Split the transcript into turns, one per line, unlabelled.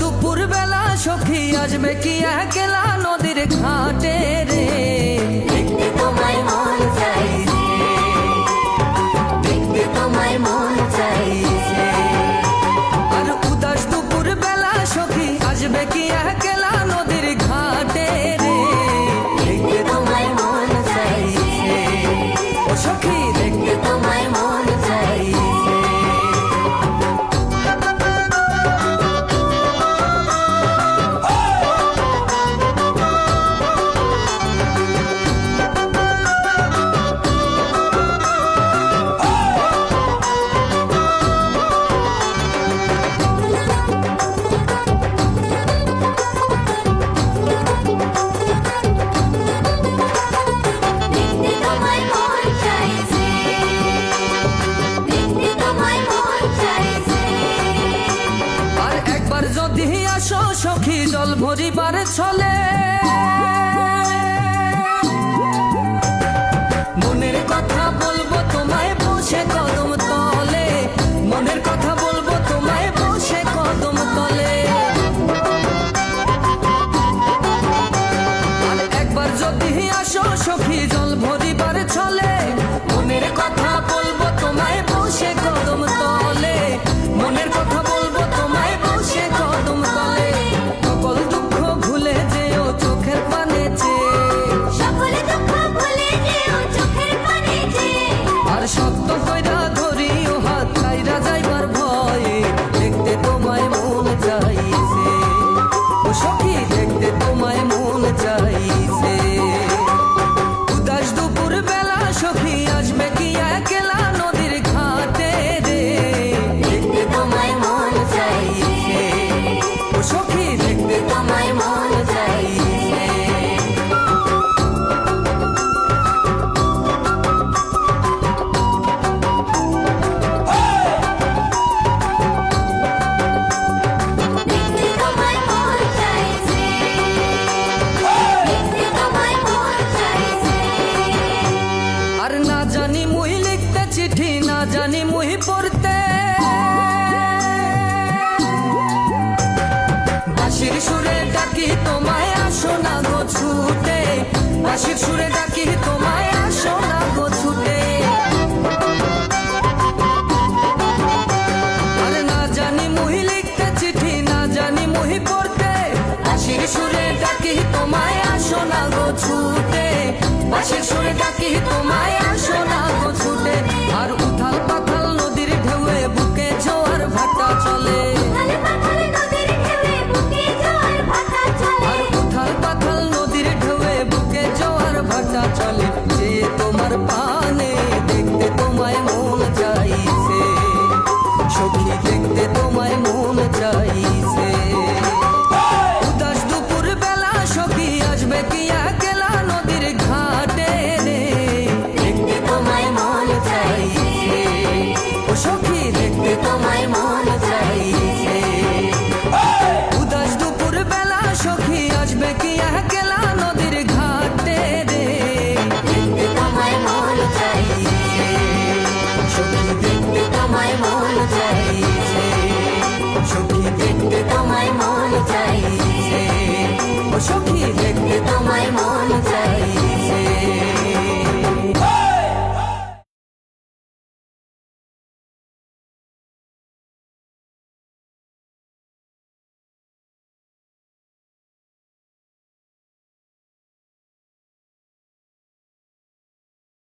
দুপুর বেলা সখী আসবে কি একলা নদীর ঘাটে রে,
দেখতে তোমায় মন চাইছে, দেখতে তোমায় মন চাইছে।
আর উদাস দুপুর বেলা সখী আসবে কি একলা নদীর ঘাটে রে,
দেখতে তোমায় মন চাইছে,
ও সখী
দেখতে তোমায় মন চাইছে।
যদি আসো সখী জল ভরিবার ছলে, মনের কথা বলবো তোমায় বসে কদম তলে, মনের কথা বলবো তোমায় বসে কদম তলে। আর একবার যদি আসো সখী জল ভরিবার ছলে, মনের কথা বলবো তোমায় বসে কদম তলে, মনের কথা বলবো তোমায় বসে কদম তলে। সকল দুঃখ ভুলে যেও চোখের পানে চেয়ে,
সকল দুঃখ ভুলে যেও চোখের পানে চেয়ে।
আর শক্ত কইরা ধরিও হাত কাইরা যাইবার ভয়ে, দেখতে তোমায় মন চাইছে, ও সখী দেখতে তোমায় মন চাইছে। উদাস দুপুর বেলা সখী আসবে কি একলা নদীর ঘাটে রে,
দেখতে তোমায় মন চাইছে,
ও সখী দেখতে
তোমায় মন চাইছে। দেখতে তোমায় মন চাইছে, দেখতে তোমায় মন চাইছে।
আর না জানি মুই লিখতে চিঠি, না জানি মুই পড়তে, বাঁশির সুরে ডাকি তোমায় আসো না গো ছুটে, বাঁশির সুরে ডাকি তোমায় আসো না গো ছুটে। আর না জানি মুই লিখতে চিঠি, না জানি মুই পড়তে, বাঁশির সুরে ডাকি তোমায় আসো না গো ছুটে, বাঁশির সুরে ডাকি তোমায় আসো না গো ছুটে। আর উথাল পাথাল নদীর ঢেউয়ে বুকে জোয়ার ভাটা চলে,
উথাল পাথাল নদীর ঢেউয়ে বুকে জোয়ার ভাটা চলে।
আর উথাল পাথাল নদীর ঢেউয়ে বুকে জোয়ার ভাটা চলে। যে তোমার পানে দেখতে তোমায় মন চাইছে, সখী দেখতে তোমায় মন চাইছে। উদাস দুপুর বেলা সখী আসবে কি একলা নদীর ঘাটে রে,
দেখতে তোমায় মন চাইছে,
ও সখী দেখতে
তোমায় মন চাইছে।
উদাস দুপুর বেলা সখী আসবে কি একলা নদীর ঘাটে রে,
দেখতে তোমায় মন চাইছে,
সখী দেখতে
তোমায় মন চাইছে,
সখী দেখতে
তোমায় মন চাইছে,
ও সখী দেখতে
তোমায় মন চাইছে।